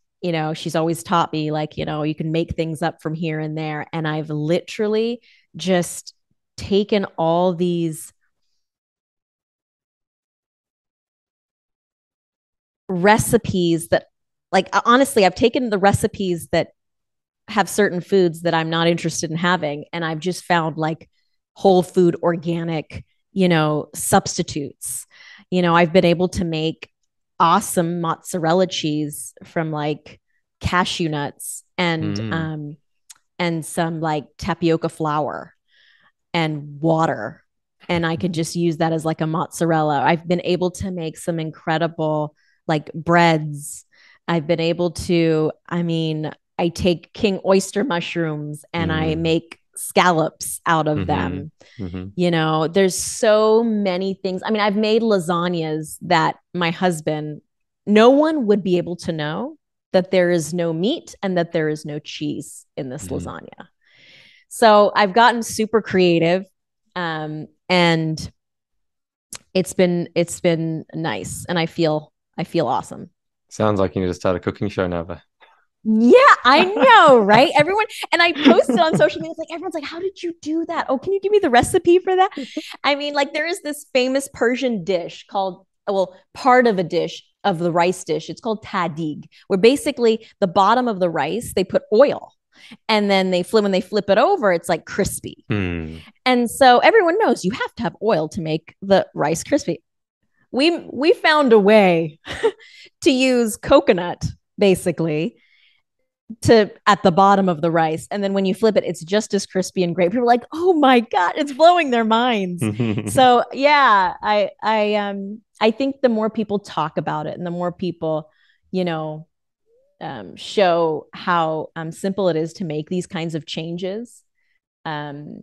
she's always taught me, like, you can make things up from here and there. And I've literally just taken all these recipes that, like, honestly, I've taken the recipes that have certain foods that I'm not interested in having, and I've just found like whole food organic, substitutes. I've been able to make awesome mozzarella cheese from like cashew nuts and some like tapioca flour and water. And I could just use that as like a mozzarella. I've been able to make some incredible like breads. I've been able to, I take king oyster mushrooms and I make scallops out of them. There's so many things. I've made lasagnas that no one would be able to know that there is no meat and that there is no cheese in this lasagna. So I've gotten super creative, and it's been nice, and I feel awesome. Sounds like you need to start a cooking show, Nava. Yeah, I know, right? Everyone, and I posted on social media, it's like, everyone's like, how did you do that? Oh, can you give me the recipe for that? Like, there is this famous Persian dish called, part of a dish of the rice dish. It's called tadig, where basically the bottom of the rice, they put oil, and then when they flip it over, it's like crispy. And so everyone knows you have to have oil to make the rice crispy. We found a way to use coconut, basically, at the bottom of the rice, and then when you flip it, it's just as crispy and great. People are like, oh my God, it's blowing their minds. So yeah, I think the more people talk about it and the more people show how simple it is to make these kinds of changes, the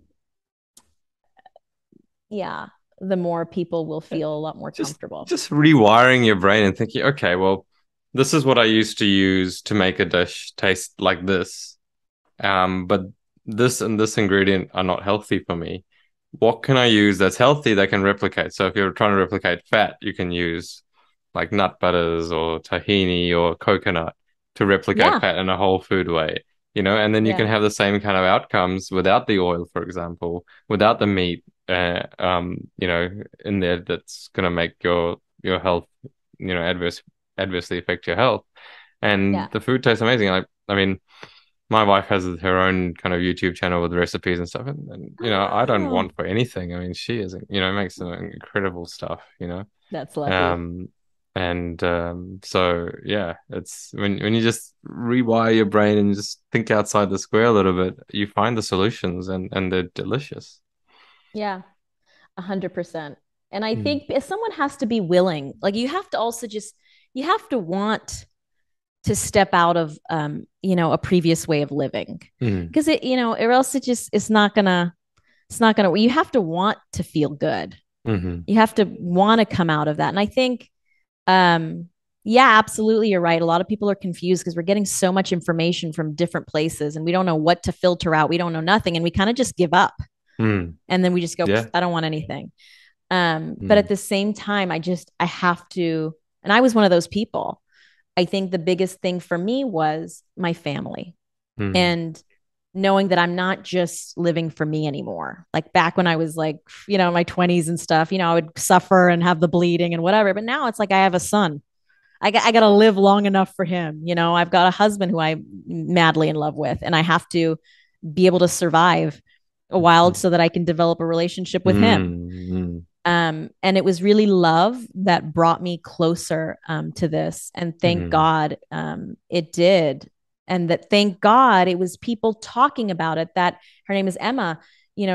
more people will feel a lot more comfortable. Just rewiring your brain and thinking, okay, well, this is what I used to use to make a dish taste like this. But this and this ingredient are not healthy for me. What can I use that's healthy that can replicate? So if you're trying to replicate fat, you can use like nut butters or tahini or coconut to replicate Yeah. fat in a whole food way, and then you can Yeah. have the same kind of outcomes without the oil, for example, without the meat, in there that's going to make your health, adversely affect your health. And Yeah. the food tastes amazing. I mean, my wife has her own kind of YouTube channel with recipes and stuff, and I don't Oh, want for anything. I mean, she is, makes some incredible stuff, that's lucky. um, and so yeah, it's when you just rewire your brain and just think outside the square a little bit, you find the solutions, and they're delicious. Yeah, 100%. And I Mm. think if someone has to be willing, like you have to also just, you have to want to step out of, a previous way of living Mm. because or else it's not gonna, you have to want to feel good. Mm-hmm. You have to want to come out of that. And I think, um, yeah, absolutely. You're right. A lot of people are confused because we're getting so much information from different places and we don't know what to filter out. We don't know nothing. And we kind of just give up. Mm. And then we just go, Yeah. I don't want anything. But Mm. at the same time, I have to, and I was one of those people. I think the biggest thing for me was my family Mm. and knowing that I'm not just living for me anymore. Like back when I was like, in my 20s and stuff, I would suffer and have the bleeding and whatever. But now it's like I have a son. I got to live long enough for him. I've got a husband who I'm madly in love with, and I have to be able to survive a while so that I can develop a relationship with him. Mm. And it was really love that brought me closer to this. And thank Mm. God it did. And that thank God it was people talking about it, that her name is Emma.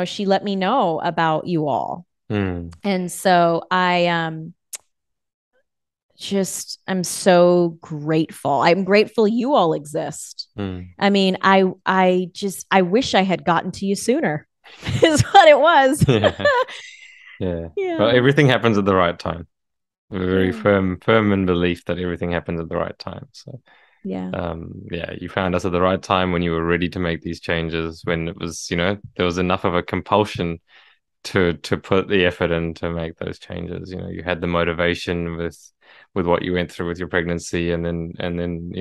She let me know about you all. Mm. And so I'm so grateful. I'm grateful you all exist. Mm. I mean, I wish I had gotten to you sooner, is what it was. Yeah. Yeah. Well, Yeah. everything happens at the right time. We're very Yeah. firm in belief that everything happens at the right time. So, Yeah. yeah, you found us at the right time when you were ready to make these changes, when it was, there was enough of a compulsion to put the effort in to make those changes. You had the motivation with what you went through with your pregnancy, and then and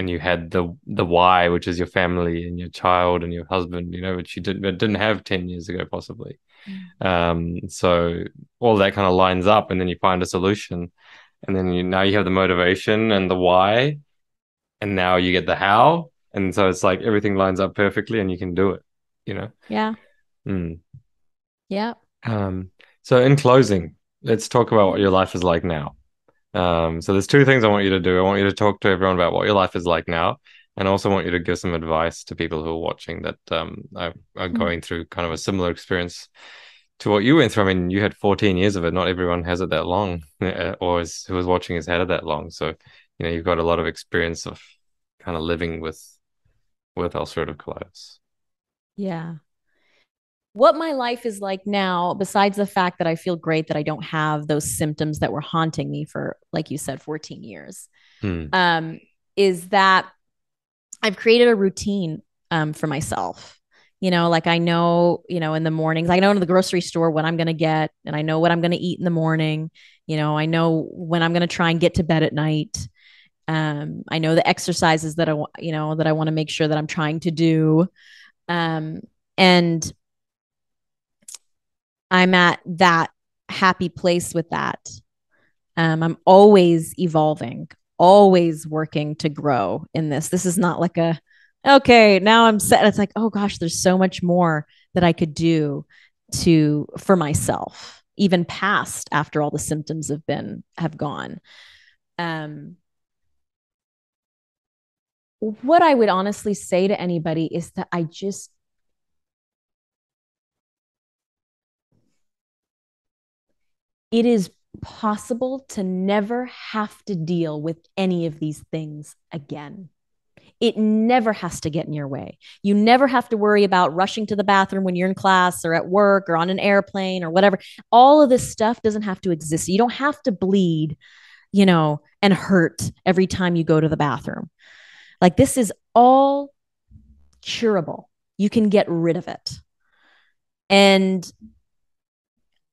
you had the why, which is your family and your child and your husband, which you didn't have 10 years ago, possibly. Mm. So all that kind of lines up, and then you find a solution, and then now you have the motivation and the why, and now you get the how, and so it's like everything lines up perfectly, and you can do it. You know. Yeah. Mm. Yeah. Um, so in closing, let's talk about what your life is like now. So there's two things I want you to do. I want you to talk to everyone about what your life is like now, and I also want you to give some advice to people who are watching that are Mm. going through kind of a similar experience to what you went through. I mean, you had 14 years of it. Not everyone has it that long, who was watching has had it that long. So, you've got a lot of experience of kind of living with ulcerative colitis. Yeah. What my life is like now, besides the fact that I feel great that I don't have those symptoms that were haunting me for, like you said, 14 years, Hmm. um, is that I've created a routine for myself. Like I know, in the mornings, I know in the grocery store what I'm going to get, and I know what I'm going to eat in the morning. I know when I'm going to try and get to bed at night. I know the exercises that that I want to make sure that I'm trying to do. And I'm at that happy place with that. I'm always evolving, always working to grow in this. This is not like okay, now I'm set. It's like, oh gosh, there's so much more that I could do for myself, even past after all the symptoms have gone. Um, what I would honestly say to anybody is that it is possible to never have to deal with any of these things again. It never has to get in your way. You never have to worry about rushing to the bathroom when you're in class or at work or on an airplane or whatever. All of this stuff doesn't have to exist. You don't have to bleed, and hurt every time you go to the bathroom. Like this is all curable. You can get rid of it. And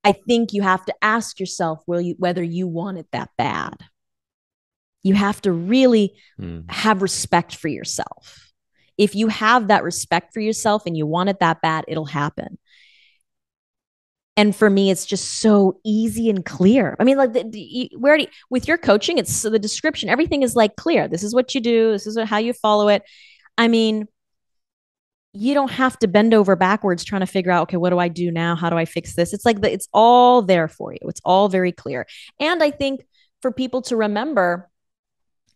I think you have to ask yourself whether you want it that bad. You have to really have respect for yourself. If you have that respect for yourself and you want it that bad, it'll happen. And for me, it's just so easy and clear. I mean, like with your coaching, it's the description, everything is like clear. This is what you do. This is how you follow it. I mean, you don't have to bend over backwards trying to figure out, okay, what do I do now? How do I fix this? It's like it's all there for you. It's all very clear. And I think for people to remember,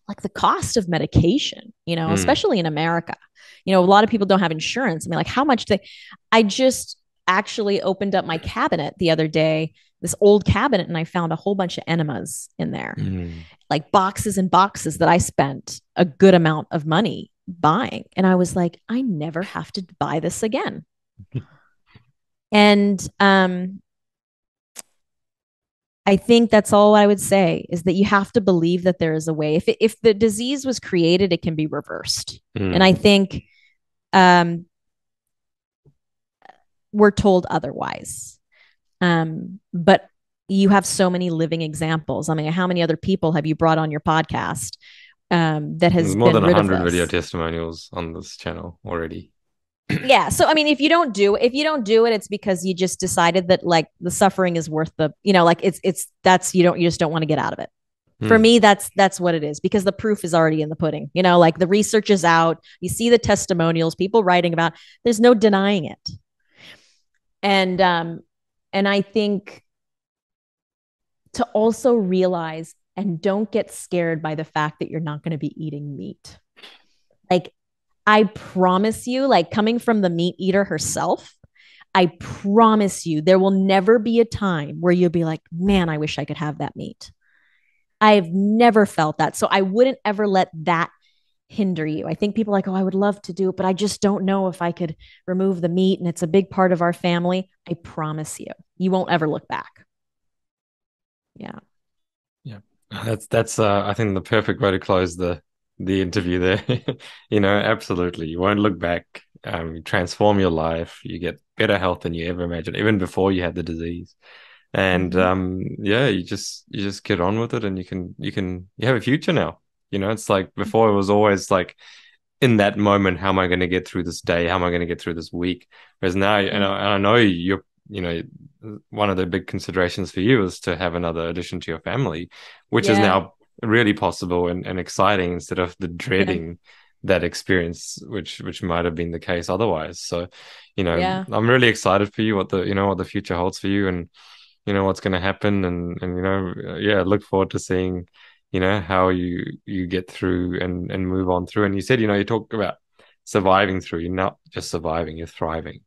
like the cost of medication, especially in America, a lot of people don't have insurance. I mean, like how much I just actually opened up my cabinet the other day, this old cabinet, and I found a whole bunch of enemas in there, like boxes and boxes that I spent a good amount of money buying. And I was like, I never have to buy this again. And I think that's all I would say, is that you have to believe that there is a way. If the disease was created, it can be reversed. And I think we're told otherwise. But you have so many living examples. I mean, how many other people have you brought on your podcast that has There's more been than rid 100 of this? video testimonials on this channel already. Yeah. So, I mean, if you don't do it, it's because you just decided that like the suffering is worth the, like you just don't want to get out of it. For me, that's what it is, because the proof is already in the pudding, like the research is out. You see the testimonials, people writing about, there's no denying it. And I think to also realize and don't get scared by the fact that you're not going to be eating meat. Like, I promise you, like coming from the meat eater herself, I promise you there will never be a time where you'll be like, man, I wish I could have that meat. I've never felt that. So I wouldn't ever let that hinder you. I think people are like, oh, I would love to do it, but I just don't know if I could remove the meat, and it's a big part of our family. I promise you, you won't ever look back. Yeah. That's I think the perfect way to close the interview there. Absolutely. You won't look back. You transform your life. You get better health than you ever imagined, even before you had the disease. And you just get on with it, and you have a future now. It's like before it was always like in that moment, how am I going to get through this day? How am I going to get through this week? Whereas now, and I know one of the big considerations for you is to have another addition to your family, which is now really possible and exciting, instead of the dreading that experience, which might have been the case otherwise. So, I'm really excited for you, what the future holds for you, and what's going to happen, and look forward to seeing how you get through and move on through. And you said, you talk about surviving through. You're not just surviving, you're thriving.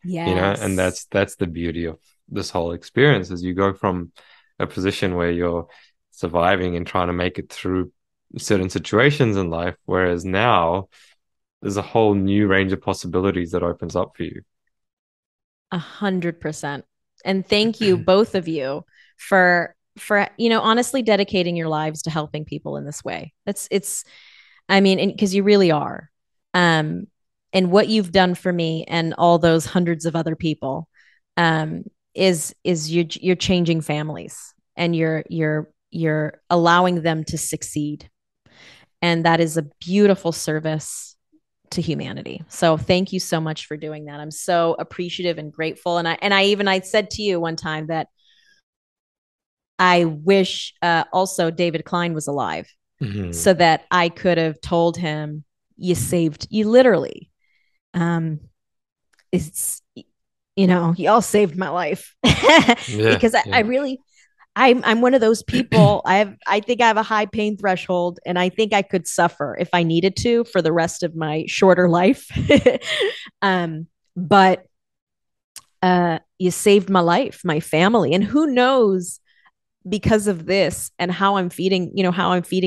And that's the beauty of this whole experience, is you go from a position where you're surviving and trying to make it through certain situations in life, whereas now there's a whole new range of possibilities that opens up for you. 100%. And thank you, both of you, for honestly dedicating your lives to helping people in this way. I mean, because you really are. And what you've done for me and all those hundreds of other people is you're changing families, and you're allowing them to succeed. And that is a beautiful service to humanity. So thank you so much for doing that. I'm so appreciative and grateful. And I said to you one time that I wish also David Klein was alive, so that I could have told him, you literally, it's, y'all saved my life. Because I really, I'm one of those people. I think I have a high pain threshold, and I think I could suffer if I needed to for the rest of my shorter life. But you saved my life, my family, and who knows, because of this and how I'm feeding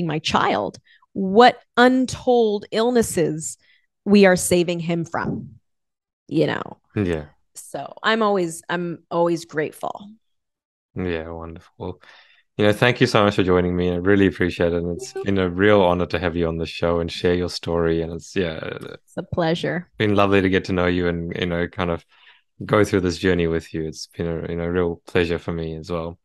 my child, what untold illnesses we are saving him from. So I'm always grateful. Yeah, wonderful. Thank you so much for joining me. I really appreciate it. And it's been a real honor to have you on the show and share your story. And It's a pleasure. been lovely to get to know you and, kind of go through this journey with you. It's been a, real pleasure for me as well.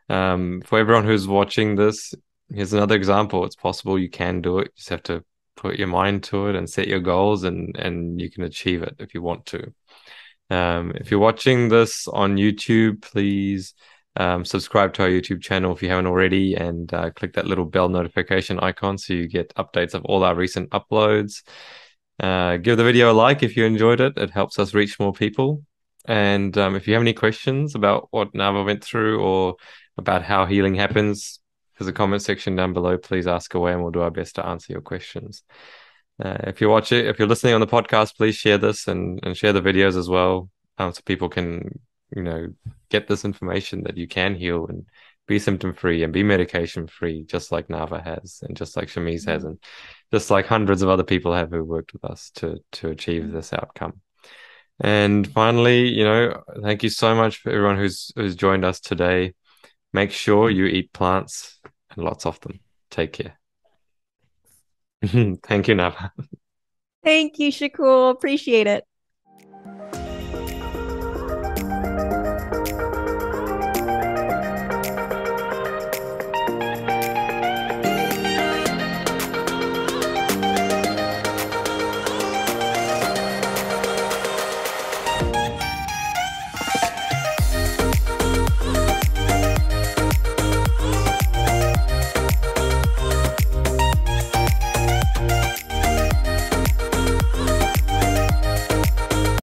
For everyone who's watching this, here's another example. It's possible you can do it. You just have to put your mind to it and set your goals, and you can achieve it if you want to. If you're watching this on YouTube, please subscribe to our YouTube channel if you haven't already, and click that little bell notification icon so you get updates of all our recent uploads. Give the video a like if you enjoyed it. It helps us reach more people. And if you have any questions about what Nava went through or about how healing happens, there's a comment section down below. Please ask away and we'll do our best to answer your questions. If if you're listening on the podcast, please share this and share the videos as well, so people can, get this information that you can heal and be symptom free and be medication free, just like Nava has, and just like Shamiz has, and just like hundreds of other people have who worked with us to achieve this outcome. And finally, thank you so much for everyone who's joined us today. Make sure you eat plants and lots of them. Take care. Thank you, Nava. Thank you, Shukul. Appreciate it.